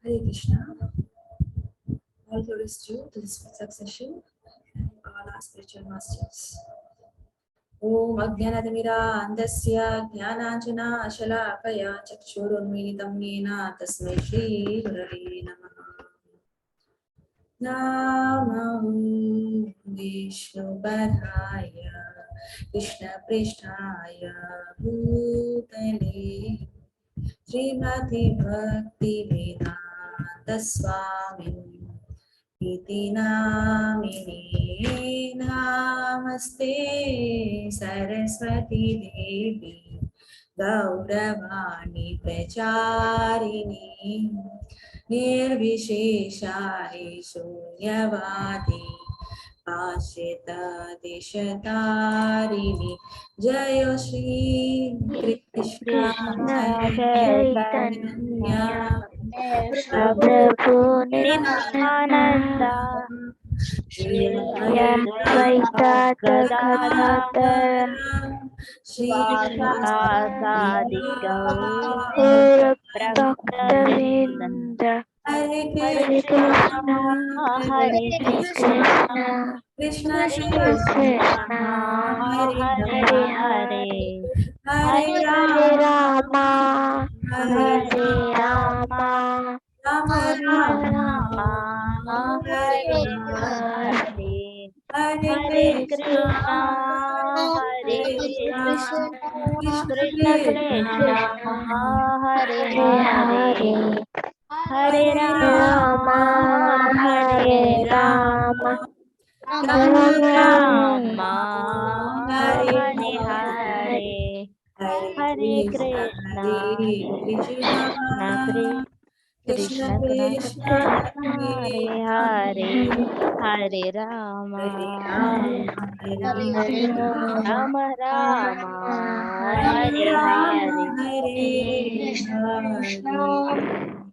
Hare Krishna. All glories due to this succession and all our spiritual masters. Om Ajnanadamira Andasya Jnananjana Shalakaya Chakshurunmilitam Yena Tasmai Shri Gurave Namaha. Namo Vishnupadaya Krishna Prishtaya Bhutale Srimati Bhakti Vedanta Swami Iti Namini Namaste Saraswati Devi Gauravani Pracharini Nirvishesha Shunyavadi Ashita Deshatarini Jayo Shri Krishna Krishna Chaitanya Prabhu Nityananda Shri Advaita Gadadhar Sivasadi Gaur Bhaktavinda Hare Hare Krishna, Hare Krishna Krishna Krishna Krishna, Hare Hare Hare Hare Hare Rama Hare Hare Rama Rama Rama Rama, Hare Hare Hare Hare Hare Hare Krishna, Krishna Hare Hare Krishna Krishna Krishna Krishna Hare Hare Hare Rama Hare Rama Rama Rama Hare Hare Hare Krishna Krishna Krishna Krishna Krishna Krishna Hare Hare Hare Rama Rama Rama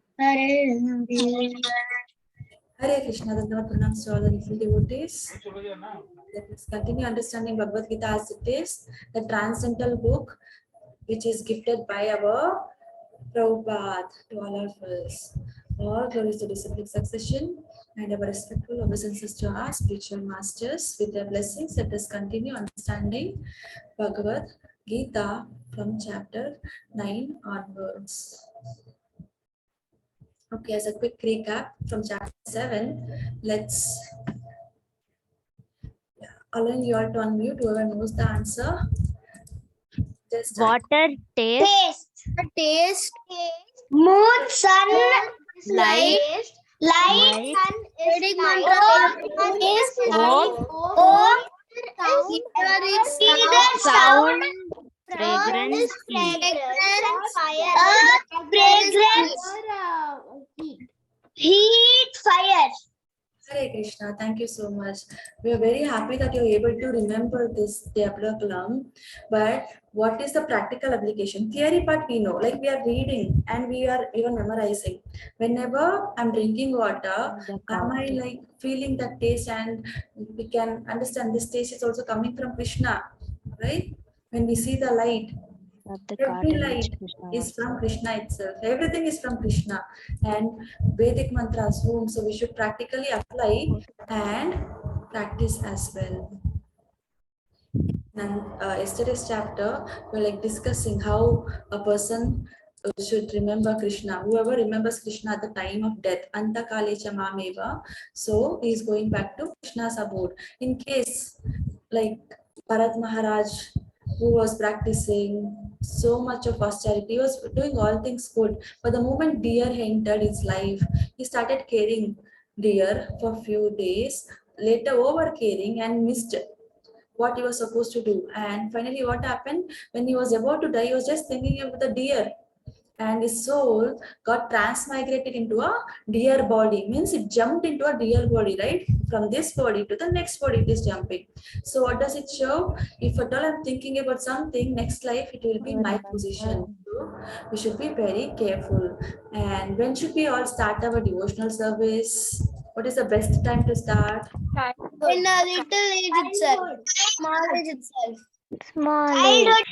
Hare Hare Hare Krishna, Dandava pranams to all the different devotees. Let us continue understanding Bhagavad Gita as it is, the transcendental book which is gifted by our Prabhupada to all of us. All glories to disciplic succession and our respectful obeisances to our spiritual masters. With their blessings, let us continue understanding Bhagavad Gita from chapter 9 onwards. Okay, as a quick recap from chapter 7, let's allow you all to unmute whoever knows the answer. Just Water taste Taste. Moon, sun, light light, sun is light. Taste is Om sound, sound fragrance heat fragrance, heat, fire. Hare Krishna, thank you so much. We are very happy that you're able to remember this diapagram. But what is the practical application? Theory part we know, like we are reading and we are even memorizing. Whenever I'm drinking water, am I like feeling that taste, and we can understand this taste is also coming from Krishna, right? When we see the light, every light is from Krishna itself. Everything is from Krishna and Vedic mantras home. So we should practically apply and practice as well. And yesterday's chapter, we're like discussing how a person should remember Krishna. Whoever remembers Krishna at the time of death, Anta Kalecha Mameva, so he is going back to Krishna's abode. In case like Bharat Maharaj, who was practicing so much of austerity, he was doing all things good. But the moment deer entered his life, he started caring deer for a few days, later over caring and missed what he was supposed to do. And finally, what happened? When he was about to die, he was just thinking of the deer. And his soul got transmigrated into a deer body. Means it jumped into a deer body, right? From this body to the next body, it is jumping. So what does it show? If at all I'm thinking about something, next life it will be my position. So we should be very careful. And when should we all start our devotional service? What is the best time to start? In a little age itself. Small age itself. small Childhood.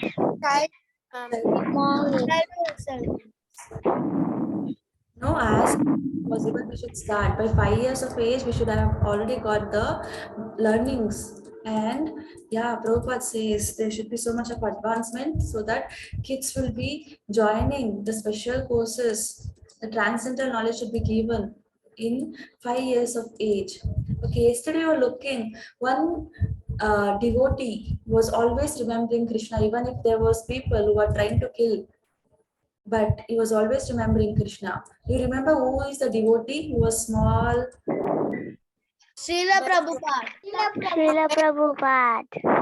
small Childhood itself. No, Now, as possible, we should start. By 5 years of age, we should have already got the learnings. And yeah, Prabhupada says there should be so much of advancement so that kids will be joining the special courses. The transcendental knowledge should be given in 5 years of age. Okay, yesterday we were looking, one devotee was always remembering Krishna, even if there was people who were trying to kill, but he was always remembering Krishna. You remember who is the devotee who was small? Srila Prabhupada. Srila Prabhupada.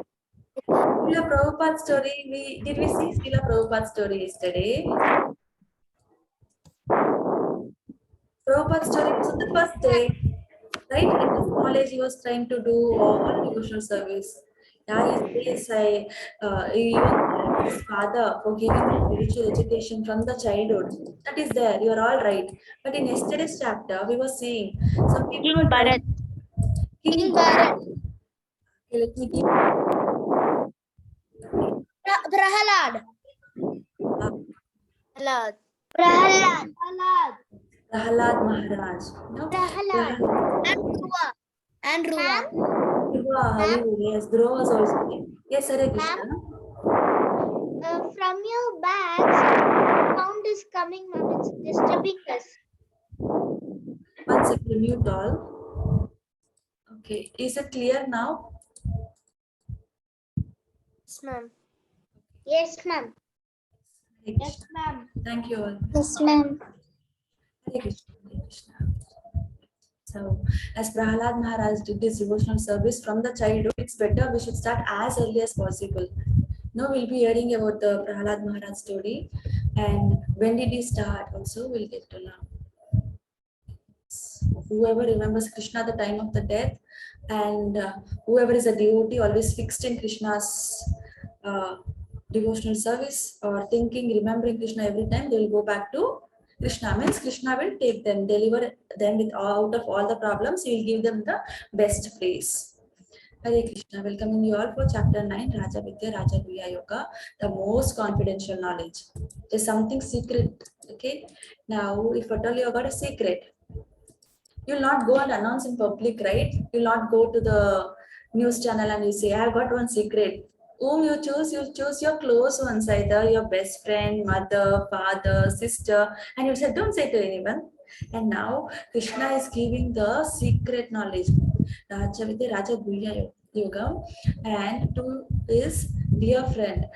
Srila Prabhupada story. Did we see Srila Prabhupada story yesterday? Prabhupada story was on the first day, right? In his college, he was trying to do all devotional service. Yeah, he says, he even thanked his father for giving him spiritual education from the childhood. That is there. You are all right. But in yesterday's chapter, we were seeing some people King were Bharat. King Bharat. Okay, let me give. Prahalad. Prahalad. Prahalad. Prahalad Maharaj. No? Prahalad. And Dhruva. And Dhruva. Dhruva, yes, Dhruva was also there. Yes, Hare Krishna. From your back, sound is coming, ma'am. It's disturbing us. One second, mute all. Okay, is it clear now? Yes, ma'am. Yes, ma'am. Hare Yes, Krishna. ma'am. Thank you all. Yes, ma'am. Hare Krishna. Hare Krishna. So, as Prahalad Maharaj did this devotional service from the childhood, it's better we should start as early as possible. Now we'll be hearing about the Prahalad Maharaj story, and when did he start also we'll get to know. Whoever remembers Krishna at the time of the death, and whoever is a devotee always fixed in Krishna's devotional service or thinking, remembering Krishna every time, they will go back to Krishna. Means Krishna will take them, deliver them with out of all the problems. He will give them the best place. Hare Krishna, welcoming you all for chapter 9, Raja Vidya, Raja Guhya Yoga, the most confidential knowledge. There's something secret. Okay. Now, if at all you got a secret, you'll not go and announce in public, right? You'll not go to the news channel and you say, I've got one secret. Whom you choose your close ones, either your best friend, mother, father, sister, and you said, don't say to anyone. And now Krishna is giving the secret knowledge. Raja Vidya, Raja Guhya Yoga, and to his dear friend.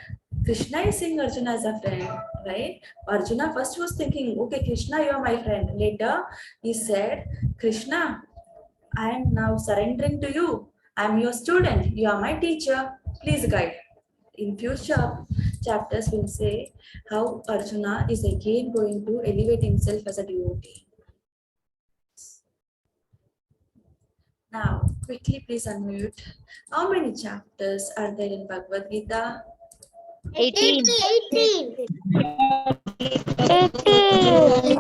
Krishna is seeing Arjuna as a friend, right? Arjuna first was thinking, okay, Krishna, you are my friend. Later, he said, Krishna, I am now surrendering to you. I am your student. You are my teacher. Please guide. In future chapters, we'll say how Arjuna is again going to elevate himself as a devotee. Now, quickly, please unmute. How many chapters are there in Bhagavad Gita? 18. 18. 18.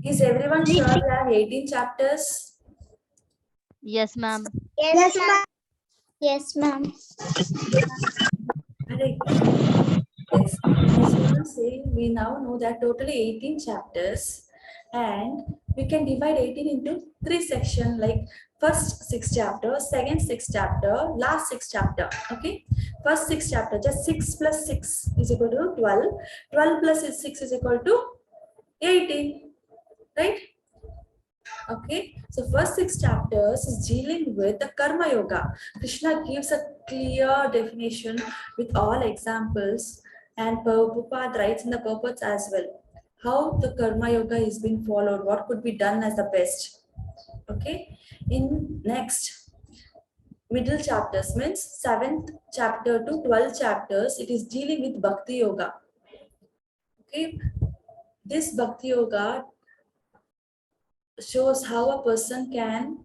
Is everyone sure we have 18 chapters? Yes, ma'am. Yes, ma'am. Yes, ma'am. Hare Krishna. Yes, as you were saying, we now know that totally 18 chapters, and we can divide 18 into 3 sections, like first 6 chapters, second 6 chapter, last 6 chapter. Okay, first 6 chapter, just 6 plus 6 is equal to 12. 12 plus 6 is equal to 18, right? Okay, so first 6 chapters is dealing with the Karma Yoga. Krishna gives a clear definition with all examples, and Prabhupada writes in the purports as well how the Karma Yoga is being followed, what could be done as the best. Okay, in next middle chapters, means 7th chapter to 12th chapters, it is dealing with Bhakti Yoga. Okay, this Bhakti Yoga shows how a person can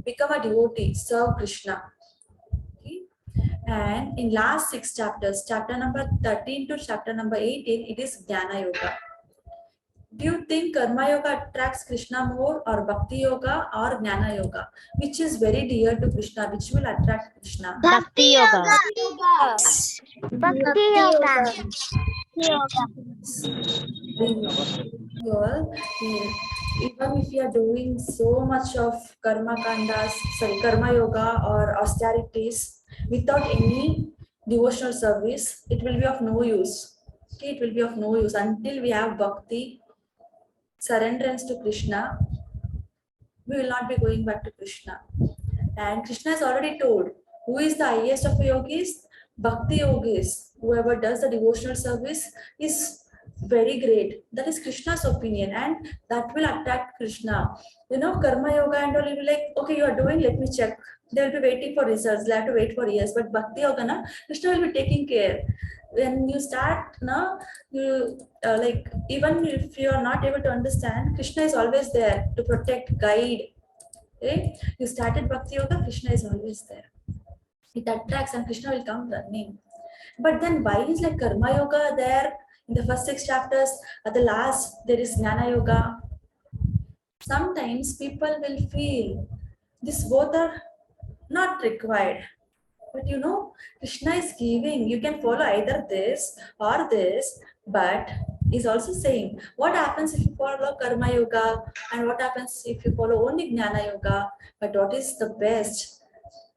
become a devotee, serve Krishna. Okay? And in last 6 chapters, chapter number 13 to chapter number 18, it is Jnana Yoga. Do you think Karma Yoga attracts Krishna more, or Bhakti Yoga or Jnana Yoga? Which is very dear to Krishna, which will attract Krishna? Bhakti Yoga. Yoga. Bhakti Yoga. Well, even if you are doing so much of karma yoga or austerities without any devotional service, it will be of no use. Okay, it will be of no use until we have bhakti, surrenderance to Krishna. We will not be going back to Krishna. And Krishna has already told who is the highest of yogis? Bhakti yogis. Whoever does the devotional service is very great. That is Krishna's opinion, and that will attract Krishna. You know, karma yoga and all, will be like, okay, you are doing, let me check. They will be waiting for results. They have to wait for years. But Bhakti yoga, na, Krishna will be taking care. When you start, na, you like, even if you are not able to understand, Krishna is always there to protect, guide. Okay? You started Bhakti Yoga, Krishna is always there. It attracts and Krishna will come running. But then why is like Karma Yoga there in the first 6 chapters? At the last, there is Jnana Yoga. Sometimes people will feel this both are not required. But you know, Krishna is giving, you can follow either this or this, but is also saying what happens if you follow Karma Yoga and what happens if you follow only Jnana Yoga, but what is the best,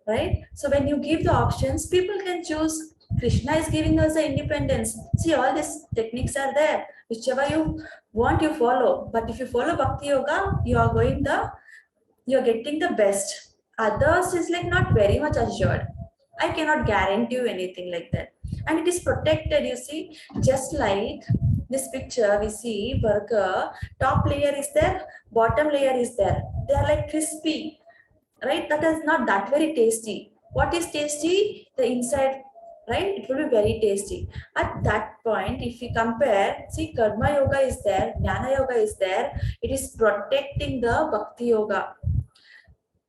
right? So when you give the options, people can choose. Krishna is giving us the independence. See, all these techniques are there. Whichever you want, you follow. But if you follow Bhakti Yoga, you're getting the best. Others is like not very much assured. I cannot guarantee you anything like that. And it is protected, you see, just like this picture we see burger, top layer is there, bottom layer is there. They are like crispy, right? That is not that very tasty. What is tasty? The inside, right? It will be very tasty. At that point, if we compare, see, Karma Yoga is there, Jnana Yoga is there, it is protecting the Bhakti Yoga.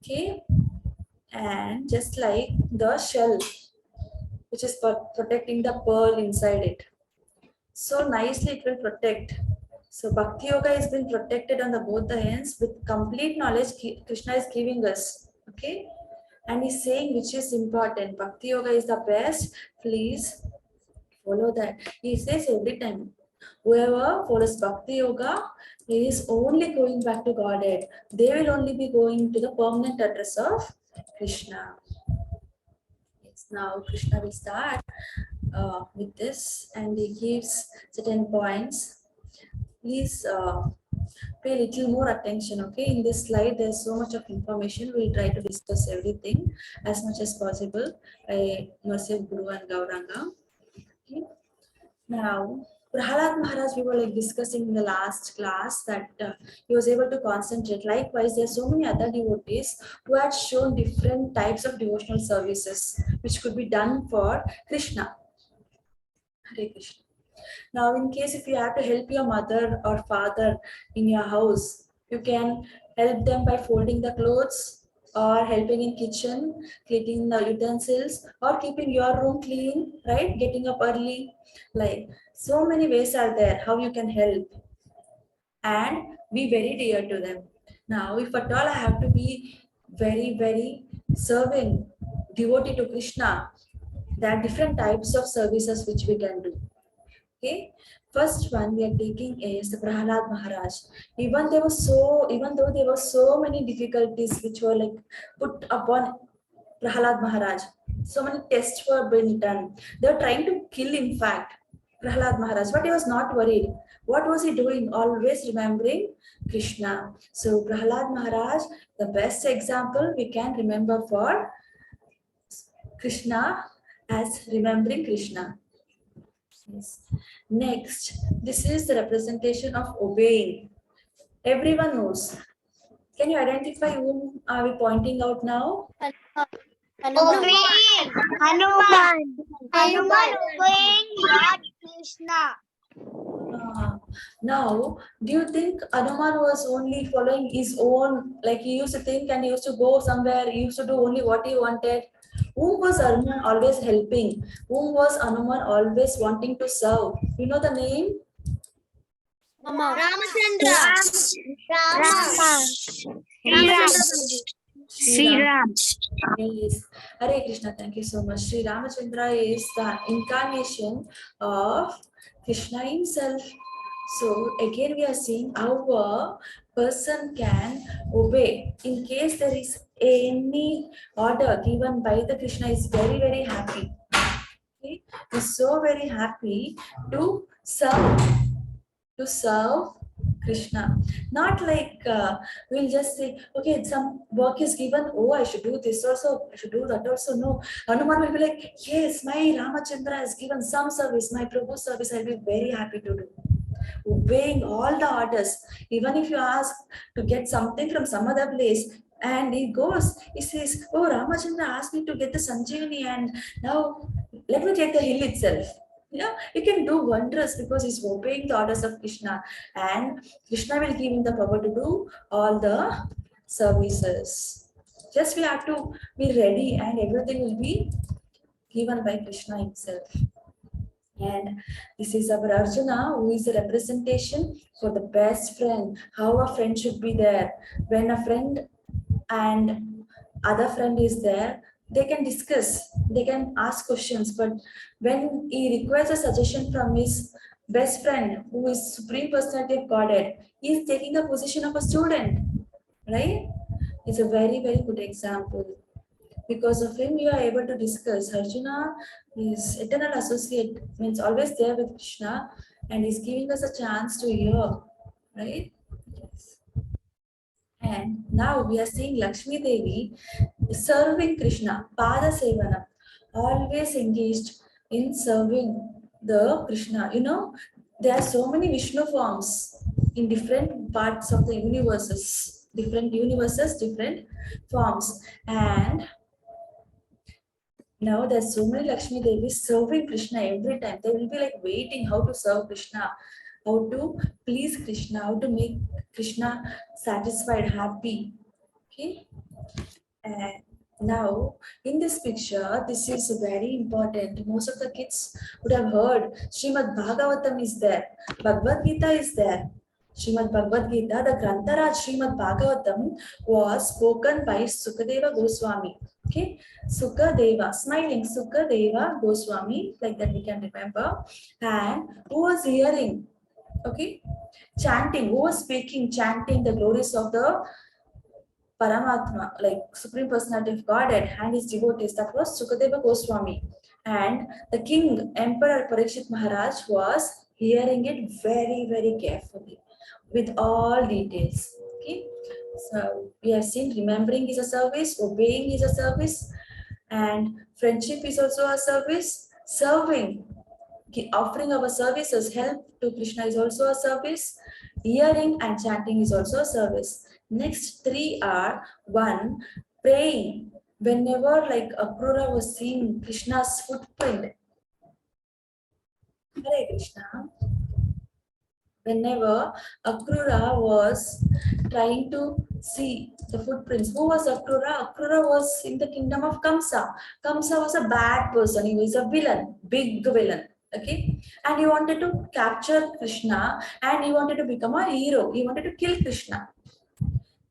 Okay, and just like the shell, which is protecting the pearl inside it, so nicely it will protect. So Bhakti Yoga has been protected on the both the ends with complete knowledge Krishna is giving us. Okay, and he's saying which is important. Bhakti Yoga is the best. Please follow that. He says every time, whoever follows Bhakti Yoga is only going back to Godhead. They will only be going to the permanent address of Krishna. Yes, now Krishna will start with this, and he gives certain points. Please pay a little more attention. Okay, in this slide there's so much of information. We'll try to discuss everything as much as possible by mercy of Guru and Gauranga. Okay. Now, Prahalad Maharaj, we were like discussing in the last class that he was able to concentrate. Likewise, there are so many other devotees who had shown different types of devotional services which could be done for Krishna. Hare Krishna. Now, in case if you have to help your mother or father in your house, you can help them by folding the clothes or helping in kitchen, cleaning the utensils or keeping your room clean, right? Getting up early. Like so many ways are there how you can help and be very dear to them. Now, if at all I have to be very, very serving, devotee to Krishna, there are different types of services which we can do. Okay, first one we are taking is the Prahalad Maharaj. Even though there were so many difficulties which were like put upon Prahalad Maharaj, so many tests were being done. They were trying to kill, in fact, Prahalad Maharaj, but he was not worried. What was he doing? Always remembering Krishna. So Prahalad Maharaj, the best example we can remember for Krishna as remembering Krishna. Yes. Next, this is the representation of obeying. Everyone knows. Can you identify whom are we pointing out now? Obeying. Hanuman obeying Lord Krishna. Now, do you think Hanuman was only following his own, like he used to think and he used to go somewhere, he used to do only what he wanted? Whom was Hanuman always helping? Whom was Hanuman always wanting to serve? You know the name? Ramachandra. Sri Ram. Yes. Hare Krishna, thank you so much. Sri Ramachandra is the incarnation of Krishna himself. So again, we are seeing how a person can obey in case there is any order given by the Krishna. Is very very happy. Okay, he's so very happy to serve Krishna. Not like we'll just say, okay, some work is given, oh, I should do this also, I should do that also. No, Hanuman will be like, yes, my Ramachandra has given some service, my Prabhu service, I'll be very happy to do. Obeying all the orders, even if you ask to get something from some other place, and he goes, he says, oh, Ramachandra asked me to get the Sanjeevani, and now let me take the hill itself. Yeah, he can do wonders because he's obeying the orders of Krishna, and Krishna will give him the power to do all the services. Just we have to be ready, and everything will be given by Krishna himself. And this is our Arjuna, who is a representation for the best friend, how a friend should be there. When a friend and other friend is there, they can discuss, they can ask questions, but when he requires a suggestion from his best friend, who is Supreme Personality of Godhead, he is taking the position of a student, right? It's a very, very good example. Because of him, you are able to discuss. Arjuna is eternal associate, means always there with Krishna, and he's giving us a chance to hear, right? Yes. And now we are seeing Lakshmi Devi serving Krishna, Pada Sevana, always engaged in serving the Krishna. You know, there are so many Vishnu forms in different parts of the universes, different forms. And now there's so many Lakshmi Devis serving Krishna every time. They will be like waiting how to serve Krishna, how to please Krishna, how to make Krishna satisfied, happy. Okay. And now in this picture, this is very important. Most of the kids would have heard Srimad Bhagavatam is there, Bhagavad Gita is there. Srimad Bhagavad Gita, the Grantaraj Srimad Bhagavatam was spoken by Sukadeva Goswami. Okay, Sukadeva, smiling Sukadeva Goswami, like that we can remember. And who was hearing, okay, chanting, who was speaking, chanting the glories of the Paramatma, like Supreme Personality of Godhead, and his devotees, that was Sukadeva Goswami. And the king, Emperor Parikshit Maharaj, was hearing it very, very carefully with all details. Okay, so we have seen remembering is a service, obeying is a service, and friendship is also a service. Serving, offering our services, help to Krishna is also a service. Hearing and chanting is also a service. Next three are one, praying. Whenever like Akrura was seeing Krishna's footprint, Hare Krishna. Whenever Akrura was trying to see the footprints, who was Akrura? Akrura was in the kingdom of Kamsa. Kamsa was a bad person. He was a villain, big villain. Okay, and he wanted to capture Krishna, and he wanted to become a hero. He wanted to kill Krishna.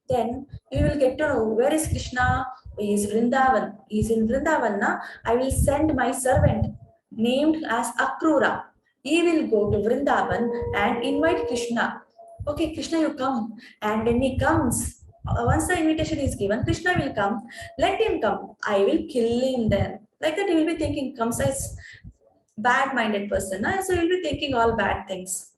Then we will get to know where is Krishna. He is Vrindavan. He is in Vrindavan. Na? I will send my servant named as Akrura. He will go to Vrindavan and invite Krishna. Okay, Krishna, you come. And when he comes, once the invitation is given, Krishna will come. Let him come. I will kill him then. Like that, he will be thinking, comes as bad-minded person. Na? So he will be thinking all bad things.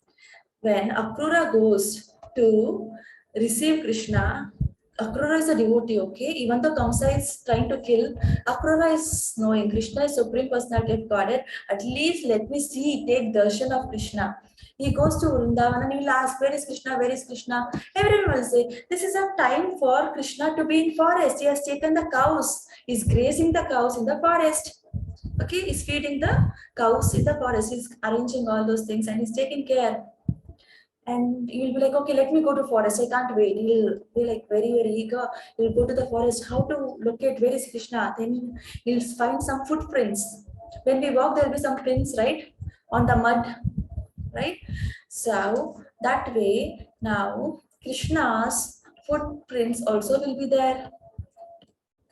When Akrura goes to receive Krishna, Akrura is a devotee, okay? Even though Kamsa is trying to kill, Akrura is knowing Krishna is Supreme Personality of Godhead. At least let me see, take darshan of Krishna. He goes to Vrindavan and he will ask, where is Krishna? Where is Krishna? Everyone will say, this is a time for Krishna to be in forest. He has taken the cows. He's grazing the cows in the forest. Okay, he's feeding the cows in the forest. He's arranging all those things and he's taking care. And you'll be like, okay, let me go to forest. I can't wait. He'll be like very, very eager. He'll go to the forest. How to locate where is Krishna? Then he'll find some footprints. When we walk, there'll be some prints, right? On the mud, right? So that way, now Krishna's footprints also will be there.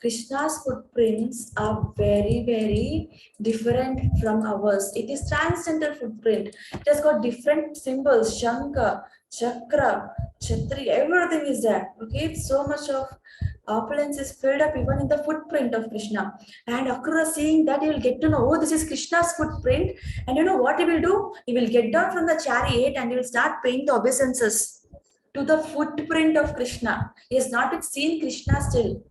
Krishna's footprints are very, very different from ours. It is transcendental footprint. It has got different symbols, Shankha, Chakra, Chhatri, everything is there. Okay, so much of opulence is filled up even in the footprint of Krishna. And Akrura seeing that, he will get to know, oh, this is Krishna's footprint. And you know what he will do? He will get down from the chariot and he will start paying the obeisances to the footprint of Krishna. He has not yet seen Krishna still.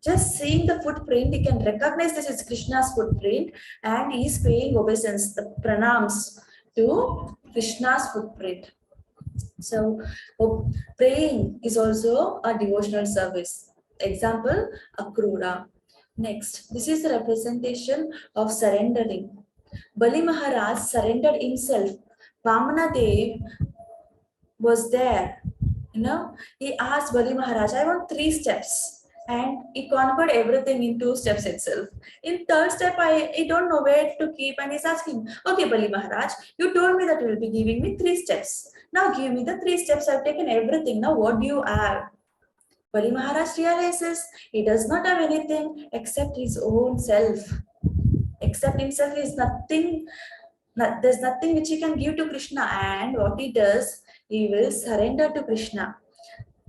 Just seeing the footprint, he can recognize this is Krishna's footprint and he is paying obeisance, the pranams to Krishna's footprint. So, praying is also a devotional service. Example, Akrura. Next, this is the representation of surrendering. Bali Maharaj surrendered himself. Vamana Dev was there. He asked Bali Maharaj, I want 3 steps. And he conquered everything in 2 steps itself. In third step, I don't know where to keep. And he's asking, okay, Bali Maharaj, you told me that you will be giving me 3 steps. Now give me the 3 steps. I've taken everything. Now what do you have? Bali Maharaj realizes he does not have anything except his own self. Except himself is nothing. There's nothing which he can give to Krishna. And what he does, he will surrender to Krishna.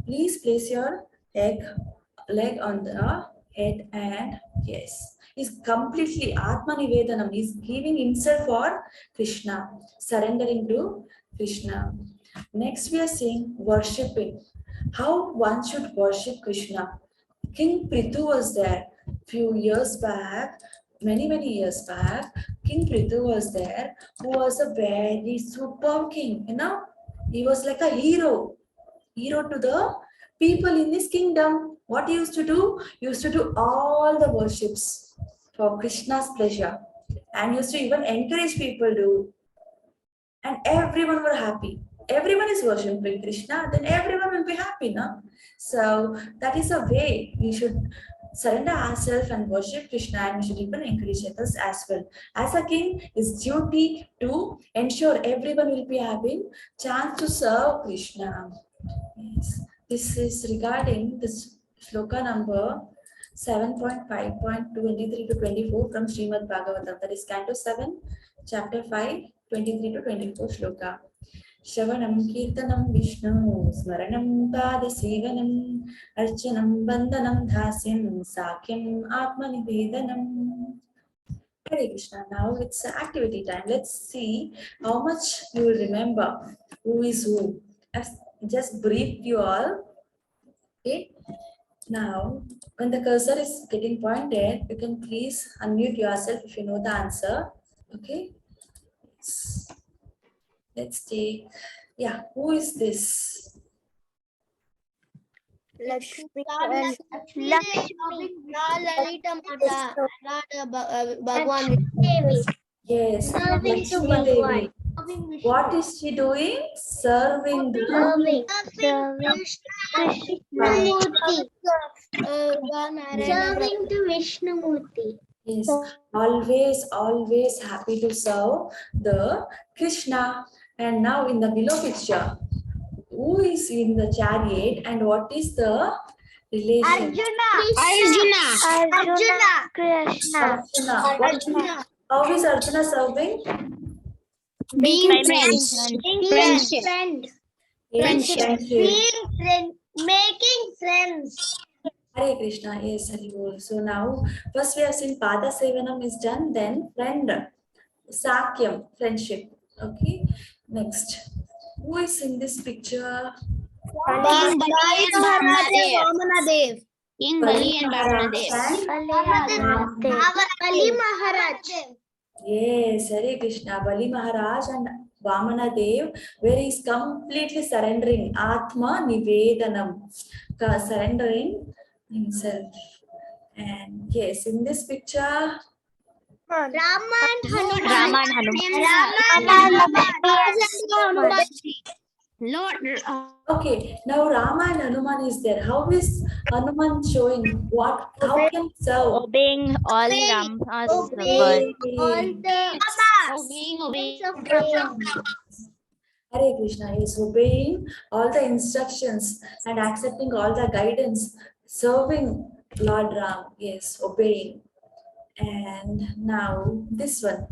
Please place your leg on the head and yes. He's completely Atma Nivedanam. He's giving himself for Krishna, surrendering to Krishna. Next, we are seeing worshipping. How one should worship Krishna. King Prithu was there few years back, many years back. King Prithu was there, who was a very superb king. He was like a hero to the people in this kingdom. What he used to do? He used to do all the worships for Krishna's pleasure and used to even encourage people to, and everyone were happy. Everyone is worshipping Krishna, then everyone will be happy, no? So that is a way we should surrender ourselves and worship Krishna, and we should even encourage others as well. As a king, his duty to ensure everyone will be having chance to serve Krishna. Yes. This is regarding this shloka number 7.5.23 to 24 from Srimad Bhagavatam. That is Canto 7, Chapter 5, 23 to 24 shloka. Shravanam Kirtanam Vishnu Smaranam Padasevanam Archanam Bandhanam Dhasyam Sakyam Atmanivedanam. Hare Krishna. Now it's activity time. Let's see how much you will remember who is who. I've just briefed you all. Okay. Now, when the cursor is getting pointed, you can please unmute yourself if you know the answer. Okay. Let's take, yeah, who is this? Lakshmi. Lalita Mata. Bhagwan. Yes, Serving to Lakshmi Devi. Bhagwan. What is she doing? Serving the Serving to Vishnumurti. Yes, always happy to serve the Krishna. And now in the below picture, who is in the chariot and what is the relation? Krishna. Arjuna. How is Arjuna serving? Being friends. friend. Friendship. Making friends. Hare Krishna, yes, Hari Bol. So now, first we have seen Pada Sevanam is done, then friend, Sakyam, friendship. Okay, next. Who is in this picture? King Bali and Vamanadev. King Bali and Bhavanadev. Bali Maharaj. Yes, Hare Krishna, Bali Maharaj and Vamana Dev, where he is completely surrendering, Atma Nivedanam, surrendering himself. And yes, in this picture, Rama and Hanuman. Rama and Hanuman. Lord. okay, now Rama and Hanuman is there. How is Hanuman showing what? How can he serve? Obeying all Rama's Obeying words. all the Obeying. Hare Krishna is obeying all the instructions and accepting all the guidance, serving Lord Ram, yes, obeying. And now this one.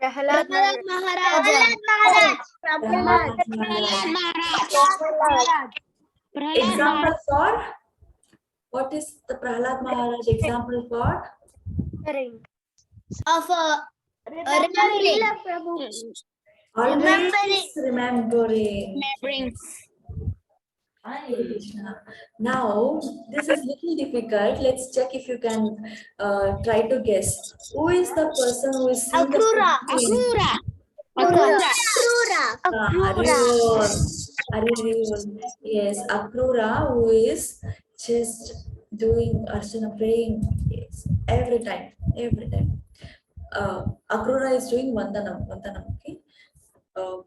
Prahlad Maharaja. Prahlad Maharaj. Example for? What is the Prahlad Maharaj example for? Of remembering. Always remembering. Remembering. Hare Krishna. Now, this is little difficult. Let's check if you can try to guess. Who is the person who is seeing Akrura. the Arivol. Yes, Akrura who is just doing Archana praying. Yes, every time, every time. Akrura is doing Vandanam, okay?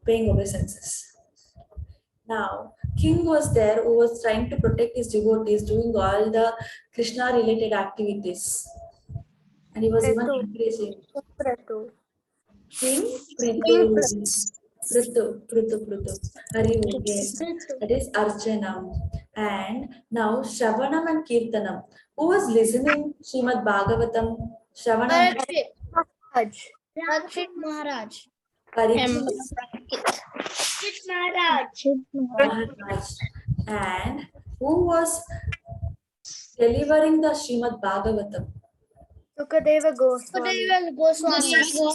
Paying obeisances. Now, King was there who was trying to protect his devotees, doing all the Krishna related activities. And he was even encouraging. King Prithu. Harivu, yes. That is Archanam. And now Shravanam and Kirtanam. Who was listening Srimad Bhagavatam? Shravanam. Parikshit Maharaj. Parikshit Maharaj. Maharaj. And who was delivering the Srimad Bhagavatam? Sukadeva Goswami.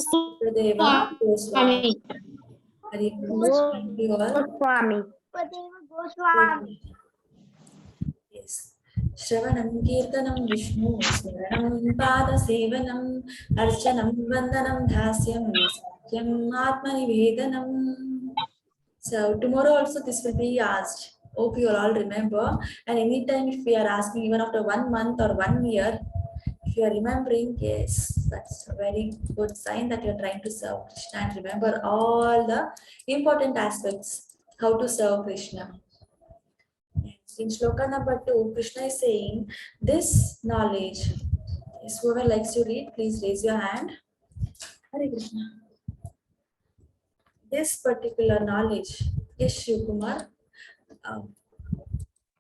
Sukadeva Goswami. Hari Krishna. Thank you all. Yes. Shravanam Kirtanam Vishnu Smaranam Pada Sevanam Archanam Vandanam Dhasyam Satyam Atmanivedanam. So tomorrow also this will be asked. Hope you all remember. And anytime if we are asking even after 1 month or 1 year, if you are remembering, yes, that's a very good sign that you are trying to serve Krishna and remember all the important aspects how to serve Krishna. In shloka number 2, Krishna is saying this knowledge. Yes, whoever likes to read, please raise your hand. Hare Krishna. This particular knowledge. Yes, Shivkumar.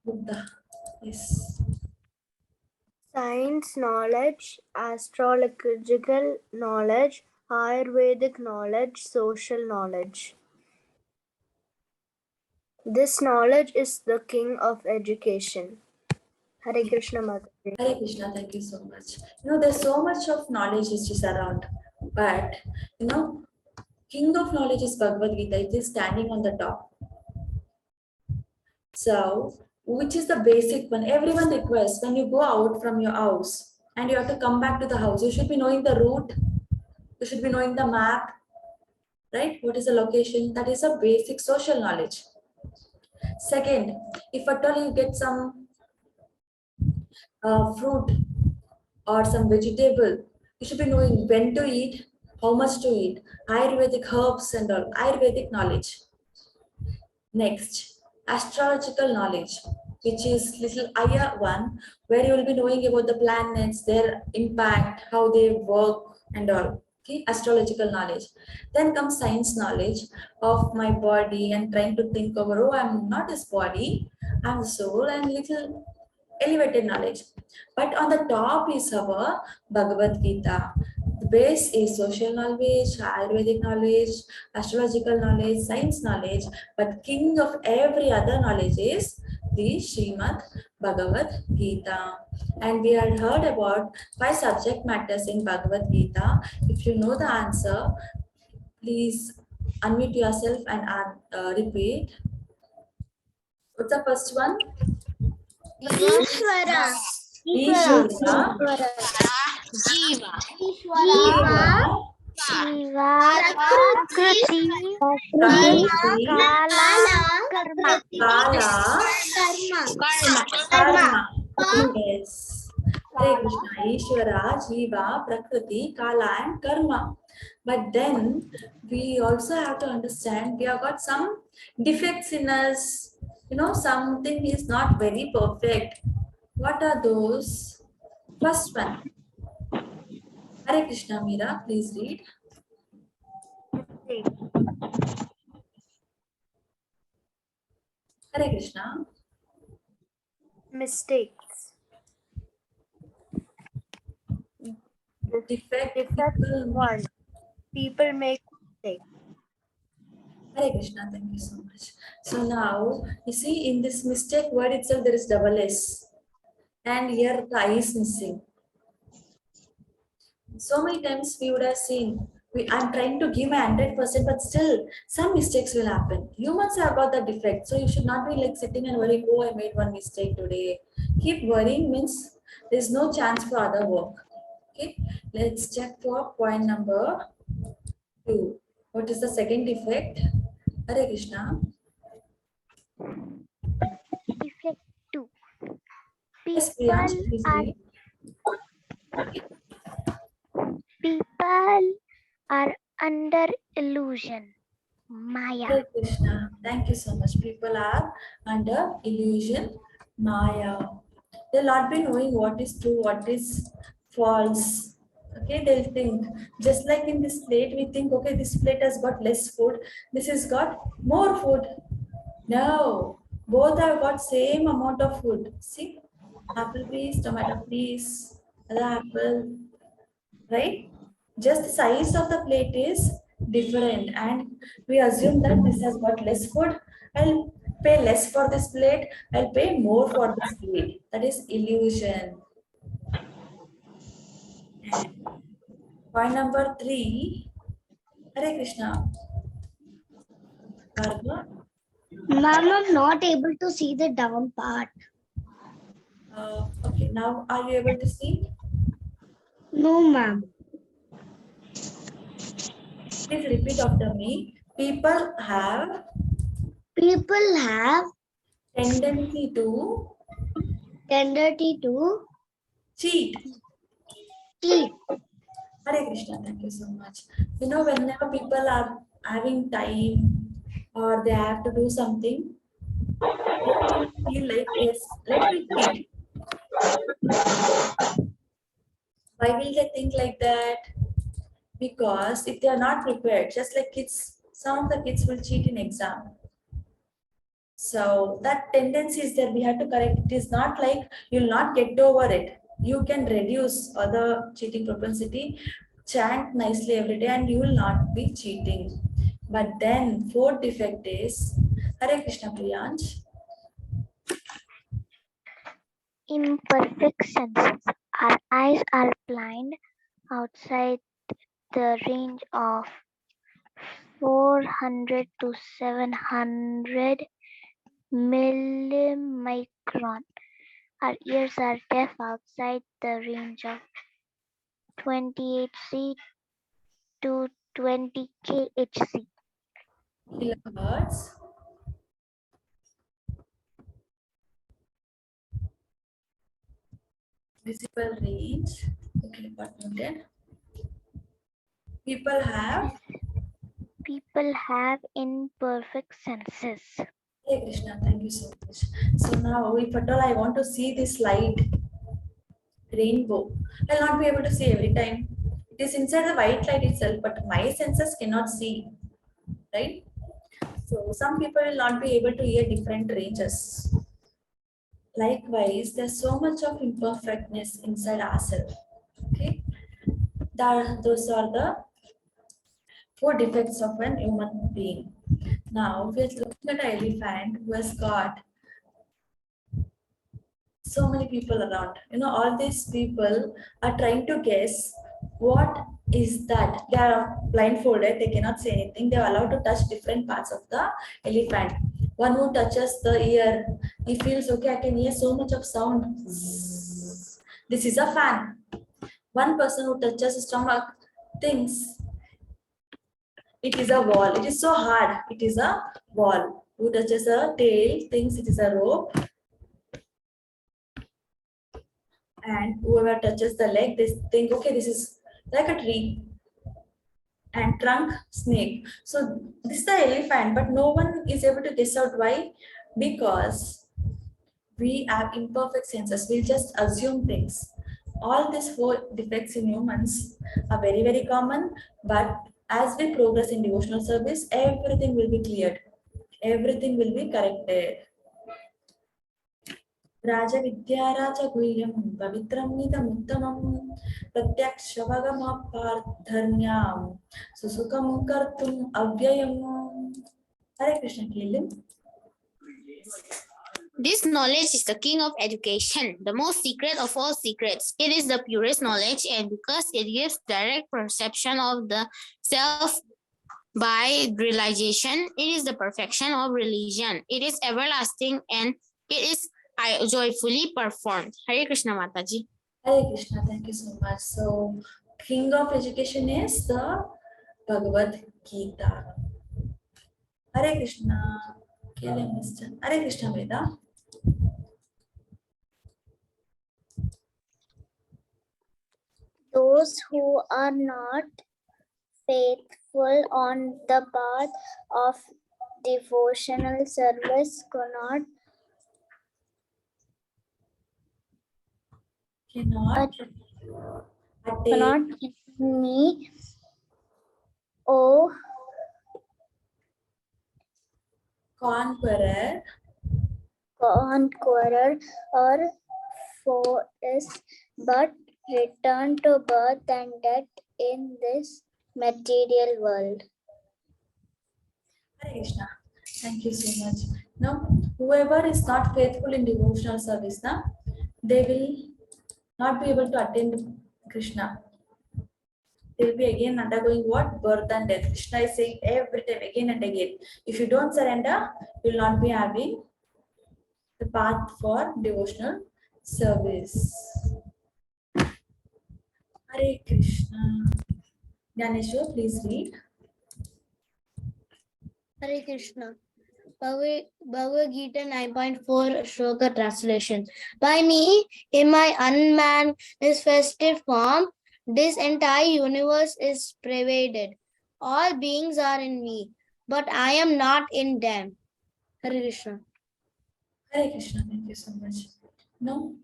Buddha. Yes. Science knowledge, astrological knowledge, Ayurvedic knowledge, social knowledge. This knowledge is the king of education. Hare Krishna Mataji. Hare Krishna, thank you so much. There's so much of knowledge which is around, but king of knowledge is Bhagavad Gita. It is standing on the top. So, which is the basic one? Everyone requests when you go out from your house and you have to come back to the house, you should be knowing the route, you should be knowing the map, right? What is the location? That is a basic social knowledge. Second, if at all you get some fruit or some vegetable, you should be knowing when to eat, how much to eat, Ayurvedic herbs and all, Ayurvedic knowledge. Next, astrological knowledge, which is little higher one, where you will be knowing about the planets, their impact, how they work and all. Okay, astrological knowledge. Then comes science knowledge of my body and trying to think over, oh, I'm not this body, I'm the soul, and little elevated knowledge. But on the top is our Bhagavad Gita. The base is social knowledge, Ayurvedic knowledge, astrological knowledge, science knowledge, but king of every other knowledge is the Srimad Bhagavad Gita. And we had heard about 5 subject matters in Bhagavad Gita. If you know the answer, please unmute yourself and repeat. What's the first one? Ishvara. Ishvara. Jiva. Jiva. Prakriti. Prakriti. Karma. Kala. Karma. Yes. Hare Krishna. Ishvara, Jiva, Prakriti, Kala and Karma. But then we also have to understand we have got some defects in us. Something is not very perfect. What are those? First one. Hare Krishna, Meera, please read. Hare Krishna. Mistakes. Defect Defect people. 1. People make mistakes. Hare Krishna, thank you so much. So now you see in this mistake word itself there is double S, and here the I is missing. So many times we would have seen, I'm trying to give my 100%, but still some mistakes will happen. Humans have got the defect, so you should not be like sitting and worrying, oh, I made one mistake today. Keep worrying means there's no chance for other work. Okay, let's check for point number 2. What is the second defect? Hare Krishna. Defect 2. Yes, Priyansh, People please are read. people are under illusion. Maya. Hare Krishna. Thank you so much. People are under illusion, Maya. They'll not be knowing what is true, what is false. Okay, they'll think just like in this plate, we think, okay, this plate has got less food, this has got more food. No, both have got same amount of food. See, apple please, tomato please, other apple, right? Just the size of the plate is different, and we assume that this has got less food. I'll pay less for this plate. I'll pay more for this plate. That is illusion. And point number 3. Hare Krishna. Bhargava. Ma'am, I'm not able to see the down part. Okay, now are you able to see? No, ma'am. Please repeat after me. People have Tendency to tendency to cheat. cheat. Hare Krishna, thank you so much. You know, whenever people are having time or they have to do something, they will feel like, yes, let me cheat. Why will they think like that? Because if they are not prepared, just like kids, some of the kids will cheat in exam. So that tendency is there. We have to correct. It is not like you'll not get over it. You can reduce other cheating propensity, chant nicely every day, and you will not be cheating. But then fourth defect is Hare Krishna Priyansh. Imperfect senses. Our eyes are blind outside the range of 400 to 700 millimicron. Our ears are deaf outside the range of 28C to 20 kHz. Kilohertz. Visible range. Okay, got noted. People have People have imperfect senses. Hare Krishna, thank you so much. So now, if at all I want to see this light rainbow, I'll not be able to see every time. It is inside the white light itself, but my senses cannot see, right? So some people will not be able to hear different ranges. Likewise, there's so much of imperfectness inside ourselves. Okay, those are the 4 defects of an human being. Now we're looking at an elephant who has got so many people around. You know, all these people are trying to guess what is that. They are blindfolded, they cannot say anything. They are allowed to touch different parts of the elephant. One who touches the ear, he feels okay, I can hear so much of sound. Zzz. This is a fan. One person who touches the stomach thinks it is a wall. It is so hard. It is a wall. Who touches a tail thinks it is a rope. And whoever touches the leg, they think, okay, this is like a tree. And trunk, snake. So this is the elephant, but no one is able to guess out why. Because we have imperfect senses. We'll just assume things. All these 4 defects in humans are very, very common. But as we progress in devotional service, everything will be cleared. Everything will be corrected. राजविद्याराजगुह्यं पवित्रं नितमुत्तमं प्रत्यक्षवगमपार्थर्ण्यां सुसुखं कर्तुम् अव्ययम्. Hare Krishna, Kelim. This knowledge is the king of education, the most secret of all secrets. It is the purest knowledge, and because it gives direct perception of the self by realization, it is the perfection of religion. It is everlasting and it is joyfully performed. Hare Krishna Mataji. Hare Krishna, thank you so much. So, king of education is the Bhagavad Gita. Hare Krishna, Kelim, Mr. Hare Krishna, Veda. Those who are not faithful on the path of devotional service cannot Attain me, O conqueror conqueror or foes, but return to birth and death in this material world. Hare Krishna. Thank you so much. Now, whoever is not faithful in devotional service, na, they will not be able to attain Krishna. They will be again undergoing what? Birth and death. Krishna is saying every time, again and again. If you don't surrender, you will not be having the path for devotional service. Hare Krishna. Gyaneshwar, please read. Hare Krishna. Bhagavad Gita 9.4 Shloka translation. By me, in my unmanifested form, this entire universe is pervaded. All beings are in me, but I am not in them. Hare Krishna. Hare Krishna, thank you so much. No,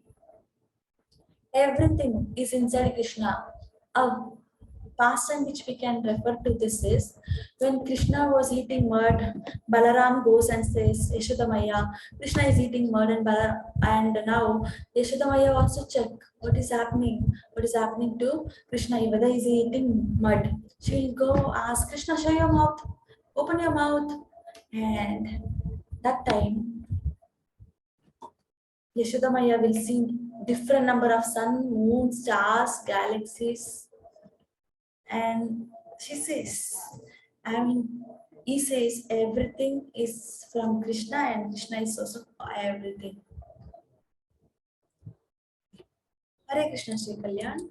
everything is inside Krishna. A pastime which we can refer to this is when Krishna was eating mud, Balaram goes and says, Yashodamaya, Krishna is eating mud and now Yashodamaya wants to check what is happening to Krishna, whether he is eating mud. She will go ask Krishna, show your mouth, open your mouth. And that time, Yashodamaya will see different number of sun, moon, stars, galaxies. And she says, he says everything is from Krishna and Krishna is also everything. Hare Krishna, Sri Kalyan.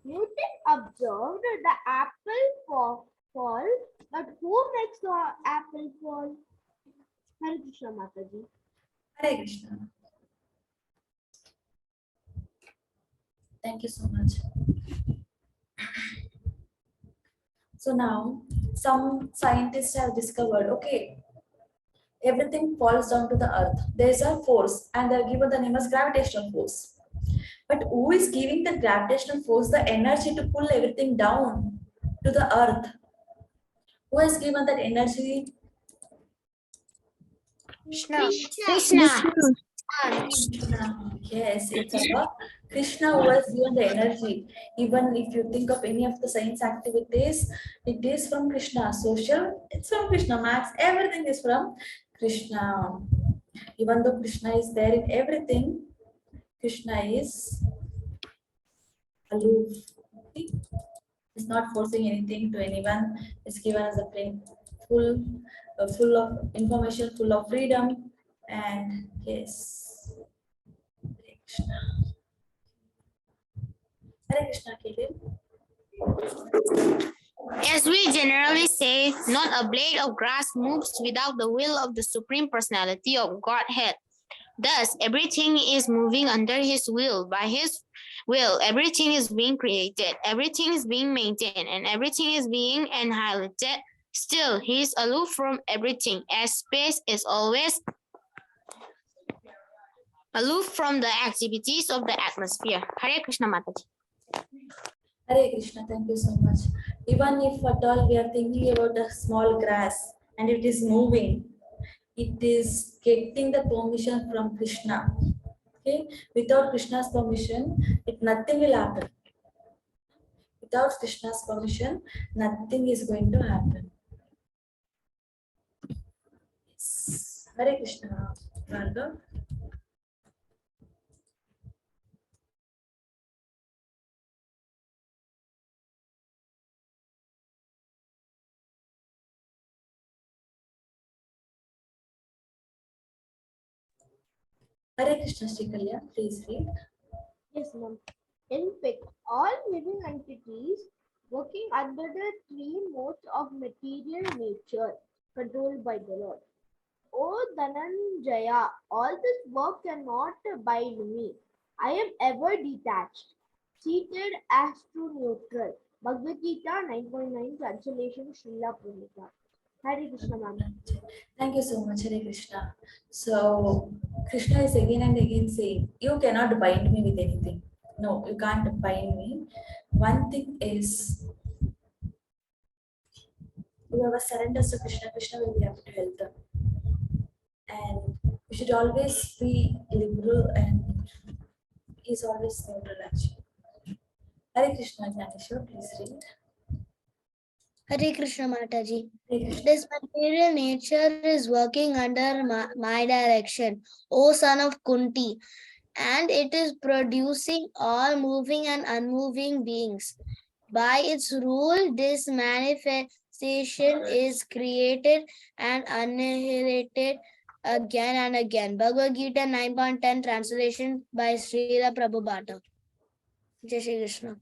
Newton observed the apple fall, but who makes the apple fall? Hare Krishna Mataji. Hare Krishna. Thank you so much. So now, some scientists have discovered, okay, everything falls down to the earth. There's a force, and they're given the name as gravitational force. But who is giving the gravitational force the energy to pull everything down to the earth? Who has given that energy? Krishna. Krishna. Yes, it's about Krishna who has given the energy. Even if you think of any of the science activities, it is from Krishna. Social, it's from Krishna. Maths, everything is from Krishna. Even though Krishna is there in everything, Krishna is aloof. It's not forcing anything to anyone. It's given as a plain, full of information, full of freedom, and yes. Hare Krishna. Hare Krishna, Kelly. As we generally say, not a blade of grass moves without the will of the Supreme Personality of Godhead. Thus, everything is moving under His will. By His will, everything is being created, everything is being maintained, and everything is being annihilated. Still, He is aloof from everything, as space is always aloof from the activities of the atmosphere. Hare Krishna Mataji. Hare Krishna, thank you so much. Even if at all we are thinking about a small grass and it is moving, It is getting the permission from Krishna. Okay, without Krishna's permission, nothing will happen. Without Krishna's permission, nothing is going to happen. Yes. Hare Krishna. Raghav. Hare Krishna, Srikalya, please read. Yes, ma'am. In fact, all living entities working under the three modes of material nature controlled by the Lord. O Dhananjaya, all this work cannot bind me. I am ever detached, seated as to neutral. Bhagavad Gita 9.9 translation Srila Prabhupada. Hare Krishna, ma'am. Thank you so much, Hare Krishna. So, Krishna is again and again saying, you cannot bind me with anything. No, you can't bind me. One thing is, whoever surrenders to Krishna, Krishna will be able to help them. And we should always be liberal, and he's always neutral actually. Hare Krishna, Jnaneshwar, please read. Hare Krishna Mataji. Hare Krishna. This material nature is working under my direction, O son of Kunti, and it is producing all moving and unmoving beings. By its rule, this manifestation is created and annihilated again and again. Bhagavad Gita 9.10 translation by Srila Prabhupada. Jai Shri Krishna.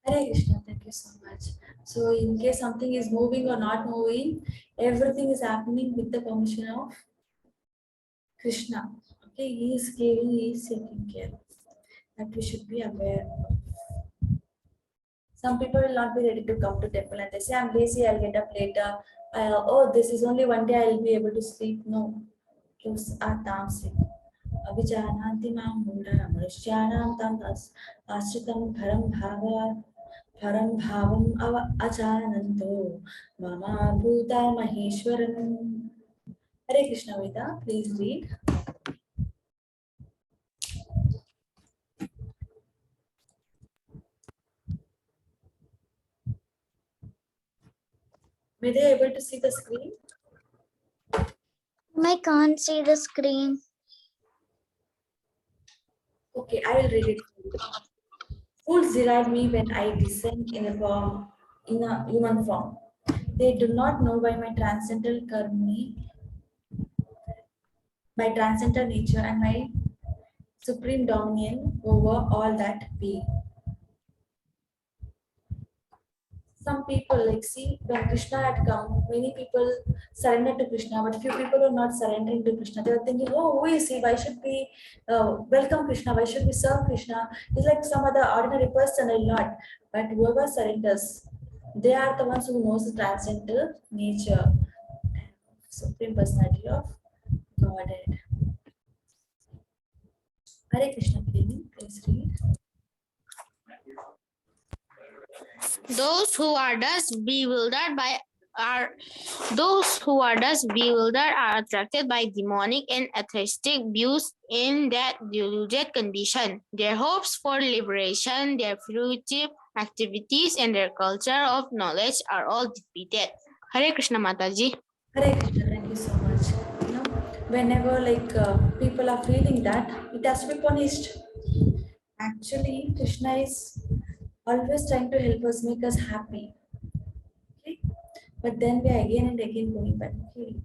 Hare Krishna, thank you so much. So, in case something is moving or not moving, everything is happening with the permission of Krishna. Okay, he is giving, he is taking care. That we should be aware of. Some people will not be ready to come to temple and they say, I'm lazy, I'll get up later. Oh, this is only one day I'll be able to sleep. No, those are tamasic. Avijananti mam munda manusyanam tam asritam param bhavam achananto mama bhuta maheshwaram. Hare Krishna Veda, please read. Were they able to see the screen? I can't see the screen. Okay, I will read it for you. Fools deride me when I descend in a human form. They do not know by my transcendental karmi, my transcendental nature, and my supreme dominion over all that be. Some people, like, see, when Krishna had come, many people surrendered to Krishna, but few people are not surrendering to Krishna. They are thinking, oh, who is he? Why should we welcome Krishna? Why should we serve Krishna? He's like some other ordinary person or not. But whoever surrenders, they are the ones who knows the transcendental nature, supreme personality of Godhead. Hare Krishna, please read. Those who are thus bewildered are attracted by demonic and atheistic views in that deluded condition. Their hopes for liberation, their fruitive activities, and their culture of knowledge are all defeated. Hare Krishna Mataji. Hare Krishna, thank you so much. You know, whenever people are feeling that, it has to be punished. Actually, Krishna is always trying to help us, make us happy. Okay, but then we are again and again going back. Okay,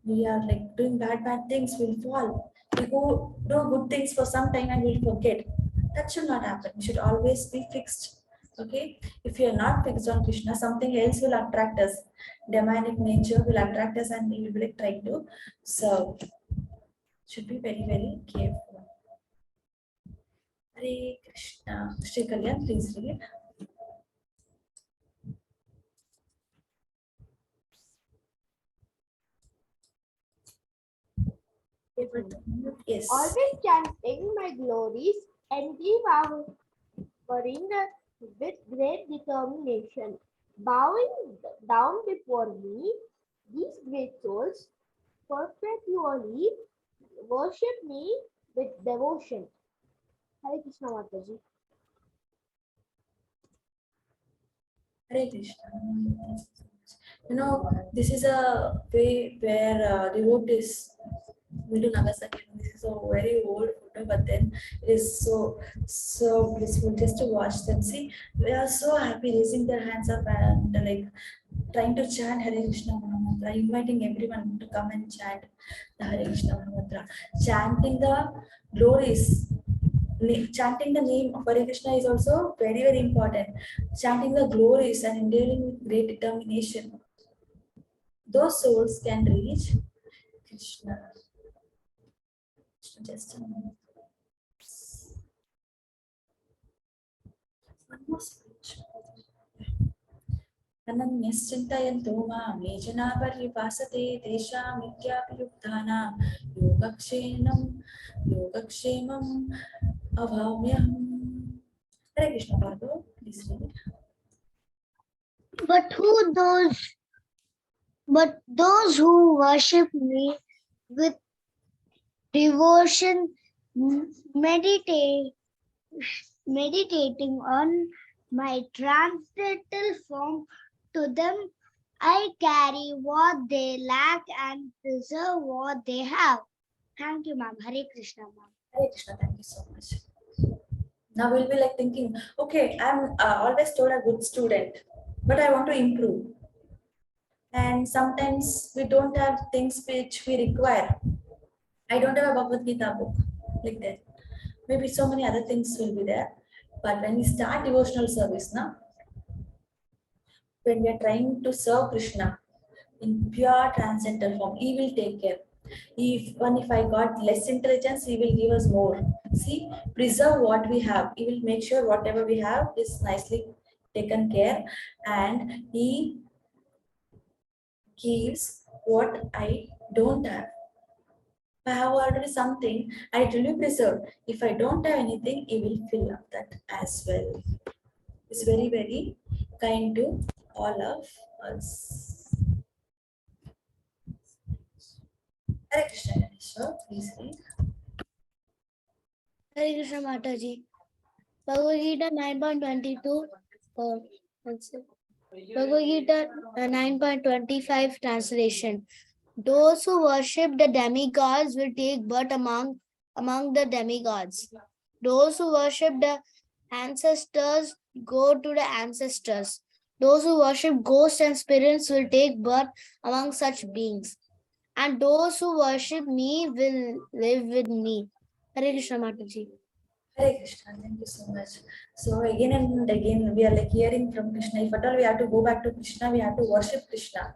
we are like doing bad things. We'll fall. We go do good things for some time and we'll forget. That should not happen. We should always be fixed. Okay, if you are not fixed on Krishna, something else will attract us. Demonic nature will attract us, and we will be like trying to serve. Should be very, very careful. Hare Krishna. Shri Kalyan, please read. Yes. Always chanting my glories and devouring with great determination. Bowing down before me, these great souls perpetually worship me with devotion. Hare Krishna Mataji. Hare Krishna. You know, this is a way where devotees will do Nagasaki. This is a very old photo, but then it is so blissful just to watch them. See, they are so happy raising their hands up and like trying to chant Hare Krishna Mahamantra, inviting everyone to come and chant the Hare Krishna Mahamantra, chanting the glories. Chanting the name of Hare Krishna is also very, very important. Chanting the glories and enduring with great determination. Those souls can reach Krishna. Just a moment. One more speech. अनन्यश्चिन्तयन्तो मां ये जना पर्युपासते तेषामित्याभियुक्तानां योगक्षेमम् अभाम्यहम्. Hare Krishna, Bhargav, please read. But those who worship me with devotion, meditating on my transcendental form, to them I carry what they lack and preserve what they have. Thank you, ma'am. Hare Krishna, ma'am. Hare Krishna, thank you so much. Now we'll be like thinking, okay, I'm always told a good student, but I want to improve. And sometimes we don't have things which we require. I don't have a Bhagavad Gita book like that. Maybe so many other things will be there. But when we start devotional service now, when we are trying to serve Krishna in pure transcendental form, He will take care. If I got less intelligence, He will give us more. See, preserve what we have. He will make sure whatever we have is nicely taken care, and He gives what I don't have. If I have already something, I will preserve. If I don't have anything, He will fill up that as well. It's very, very kind to all of us. Hare Krishna, Ganesha, please read. Hare Krishna Mataji. Bhagavad Gita 9.22. Bhagavad Gita 9.25 translation. Those who worship the demigods will take birth among the demigods. Those who worship the ancestors go to the ancestors. Those who worship ghosts and spirits will take birth among such beings. And those who worship me will live with me. Hare Krishna Mataji. Hare Krishna, thank you so much. So again and again, we are like hearing from Krishna. If at all we have to go back to Krishna, we have to worship Krishna.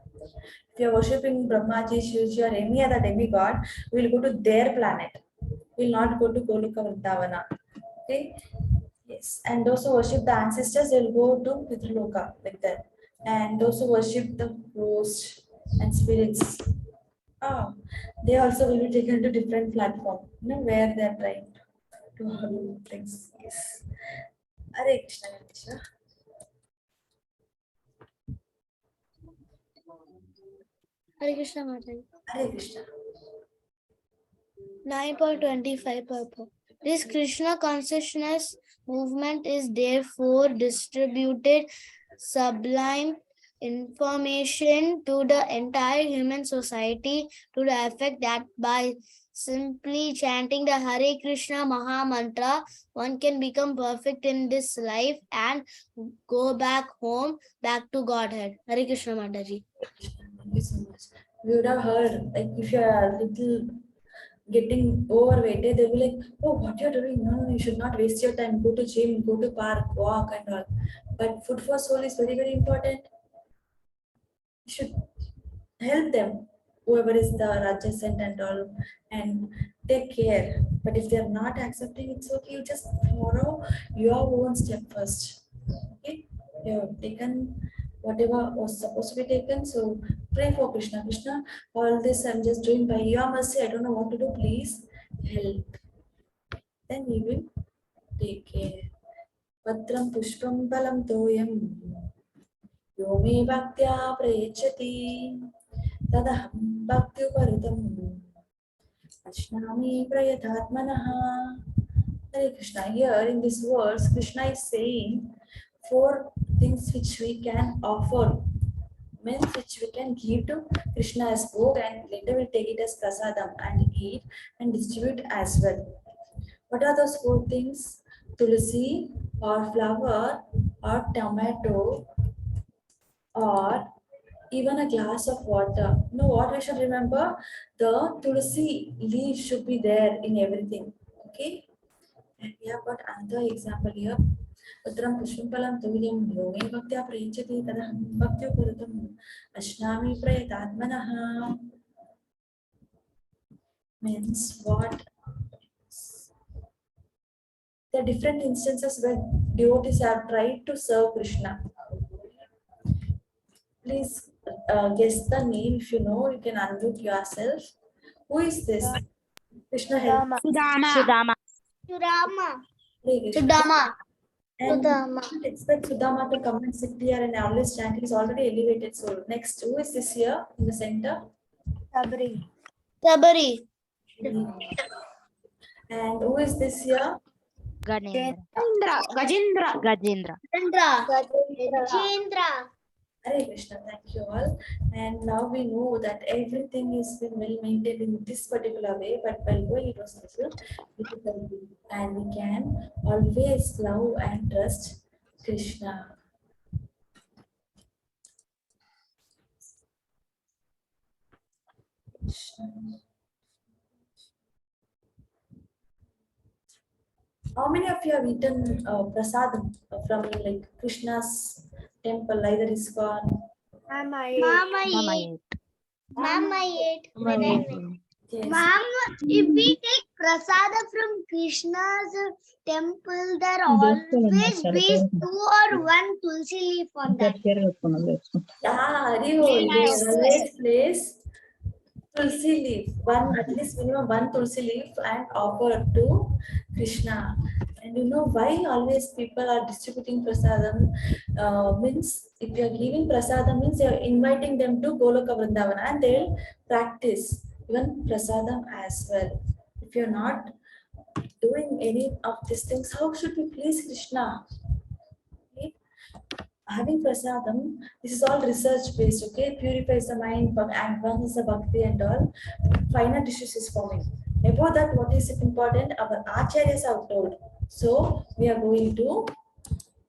If you are worshipping Brahmaji, Shivji, or any other demigod, we will go to their planet. We will not go to Goloka Vrindavana. Okay? Yes. And those who worship the ancestors, they will go to Pitraloka, like that. And those who worship the ghosts and spirits, they also will be taken to different platform, where they are trying to do things. Yes. Hare Krishna, Krishna. Hare Krishna Mataji. Hare Krishna. 9.25 purpose. This Krishna consciousness movement is therefore distributed sublime information to the entire human society to the effect that by simply chanting the Hare Krishna Maha Mantra, one can become perfect in this life and go back home, back to Godhead. Hare Krishna Mataji. Thank you so much. We would have heard, like, if you are a little getting overweighted, they'll be like, oh, what you're doing? No, you should not waste your time. Go to gym, go to park, walk and all. But food for soul is very, very important. You should help them, whoever is the adjacent and all, and take care. But if they're not accepting, it's okay. You just follow your own step first. Okay? You have taken whatever was supposed to be taken. So pray for Krishna. Krishna, all this I'm just doing by your mercy. I don't know what to do. Please help. Then he will take care. Patram pushpam balam toyam. Yo me bhaktya prayachati. Tadaham bhaktyuparitam ashnami prayatatmanaha. Hare Krishna. Here in this verse, Krishna is saying 4 things which we can offer, means which we can give to Krishna as bhog, and later we'll take it as prasadam and eat and distribute as well. What are those 4 things? Tulsi or flower or tomato or even a glass of water. You know what we should remember? The tulsi leaf should be there in everything. Okay? And we have got another example here. Utram Pushpalam Tulim Yogi Bhaktya Prayachati Tadaham Bhaktya Puratam Ashnami Prayatatmanaha. Means what? There are different instances where devotees have tried to serve Krishna. Please guess the name. If you know, you can unmute yourself. Who is this? Krishna help. Sudama. Surama. Hare Krishna. Sudama. And Sudama. you can't expect Sudama to come and sit here and always chant. He's already elevated soul. Next, who is this here in the center? Sabari. And who is this here? Gajendra. Gajendra. Chandra. Gajendra. Hare Krishna, thank you all. And now we know that everything is been well maintained in this particular way, but while going it was also difficult. And we can always love and trust Krishna. How many of you have eaten prasadam from like Krishna's temple, either ISKCON? Mama ate. Mama ate. Yes. Mom, if we take prasada from Krishna's temple, there always be 2 or 1 tulsi leaf on that. Yeah, Haribo, they always place tulsi leaf, one at least minimum 1 tulsi leaf and offer to Krishna. And you know why always people are distributing prasadam? Means if you are giving prasadam means you are inviting them to Goloka Vrindavana and they'll practice even prasadam as well. If you're not doing any of these things, how should we please Krishna? Okay? Having prasadam, this is all research based, okay? Purifies the mind and burns the bhakti and all. Finer dishes is forming. Above that, what is important? Our acharyas are told. So we are going to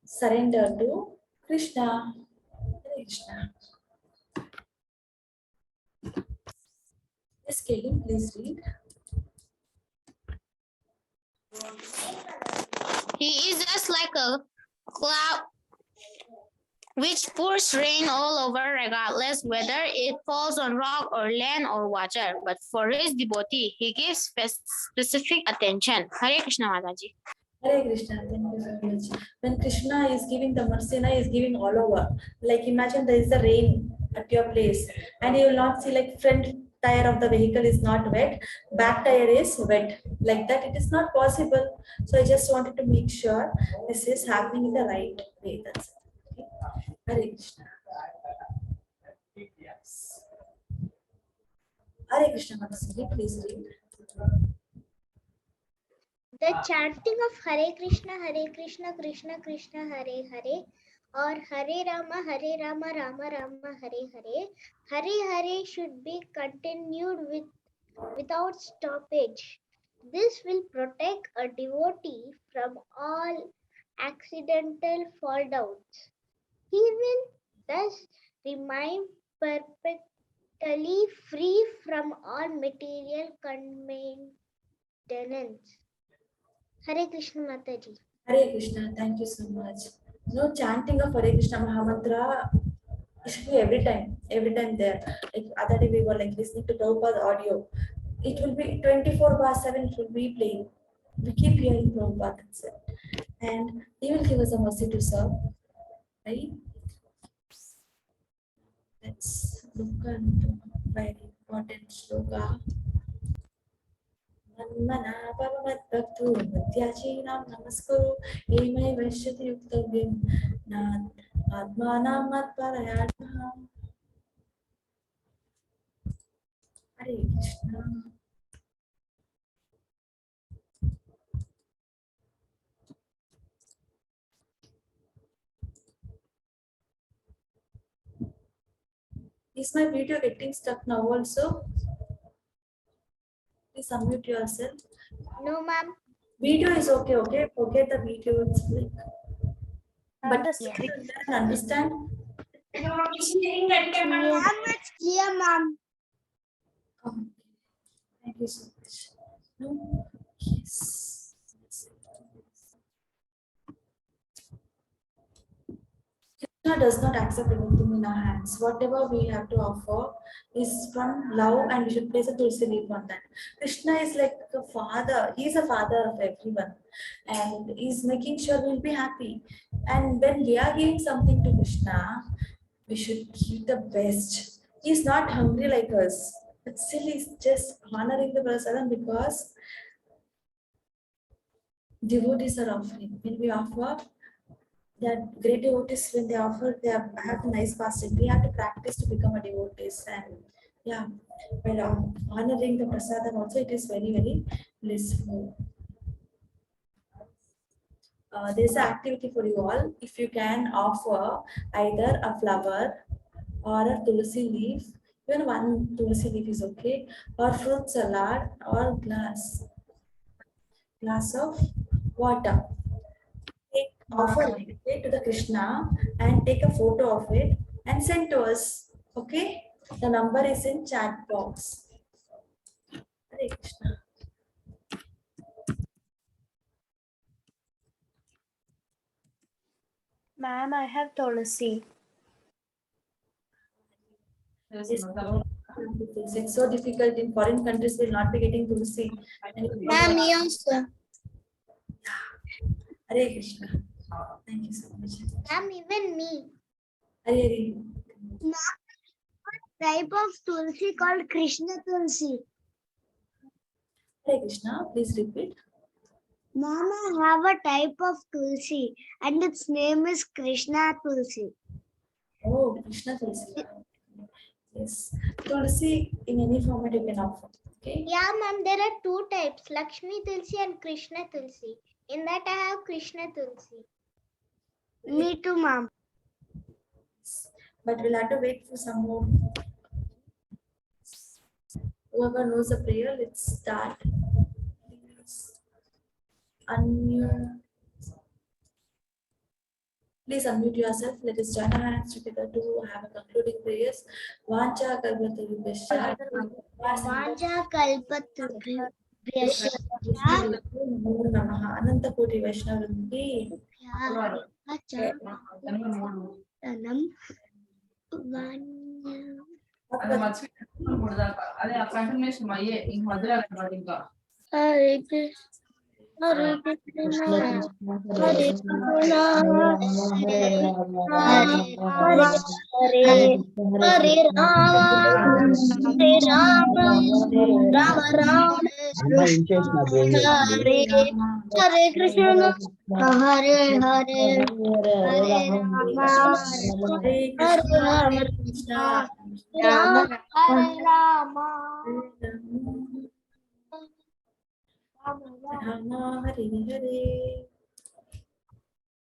surrender to Krishna. Hare Krishna. Yes, Kelly, please read. He is just like a cloud which pours rain all over regardless whether it falls on rock or land or water. But for his devotee, he gives specific attention. Hare Krishna Mataji. Hare Krishna, thank you so much. When Krishna is giving the mercy, he is giving all over. Like imagine there is a rain at your place and you will not see like front tire of the vehicle is not wet, back tire is wet. Like that, it is not possible. So I just wanted to make sure this is happening in the right way. That's it. Okay. Hare Krishna. Hare Krishna, Madhusudhan, please read. The chanting of Hare Krishna, Krishna Krishna, Hare Hare, or Hare Rama, Rama Rama, Hare Hare. Hare Hare should be continued without stoppage. This will protect a devotee from all accidental fall downs. He will thus remain perpetually free from all material maintenance. Hare Krishna Mataji. Hare Krishna, thank you so much. No chanting of Hare Krishna Mahamantra, it should be every time there. Like other day we were like listening to Prabhupada's audio. It will be 24/7, it will be playing. We keep hearing Prabhupada, that's it. And he will give us a mercy to serve, right? Let's look into very important sloka. Manmana Bhavamadbhaktu Matyachinam Namaskuru Emai Vaishyati Yuktavim Nad Atmanam Matparayatmaham. Hare Krishna. Is my video getting stuck now also? Please unmute yourself. No, ma'am. Video is okay, okay? Forget the video. It's like, but the you screen. can understand. Ma'am, it's clear, ma'am. Okay. Thank you so much. No? Yes. Krishna does not accept anything in our hands. Whatever we have to offer is from love, and we should place a tulsi leaf on that. Krishna is like a father. He's a father of everyone, and he's making sure we'll be happy. And when we are giving something to Krishna, we should give the best. He's not hungry like us, but still he's just honoring the prasadam because devotees are offering. When we offer, that great devotees, when they offer, have a nice fasting. We have to practice to become a devotees, and yeah, while honoring the prasadam also, it is very, very blissful. There's an activity for you all. If you can offer either a flower or a tulsi leaf, even one tulsi leaf is okay, or fruit salad, or glass of water. Offer it to the Krishna and take a photo of it and send to us. Okay? The number is in chat box. Hare Krishna. Ma'am, I have tulsi. It's so difficult in foreign countries. Will not be getting tulsi. Ma'am, yes. Hare Krishna. Thank you so much. Ma'am, even me. Hare Hare. Type of tulsi called Krishna tulsi. Hare Krishna. Please repeat. Ma'am, I have a type of tulsi and its name is Krishna tulsi. Oh, Krishna tulsi. Yes. Tulsi in any format you can offer. Okay. Yeah, ma'am, there are two types, Lakshmi tulsi and Krishna tulsi. In that I have Krishna tulsi. Me too, ma'am. But we'll have to wait for some more. Whoever knows the prayer, let's start. Unmute. Please unmute yourself. Let us join our hands together to have a concluding prayers. Vancha kalpatarubhyascha. Vaja kalpatarubhyascha. Namo namaha. Ananta koti Vaishnavrundi. Hare Krishna. Hare Krishna, Hare Krishna, Hare Hare Rama, Hare Rama, Rama Rama, Hare Hare Krishna, Hare Hare, Hare Rama, Hare Krishna, Rama Hare Rama. Rama Hare Hare.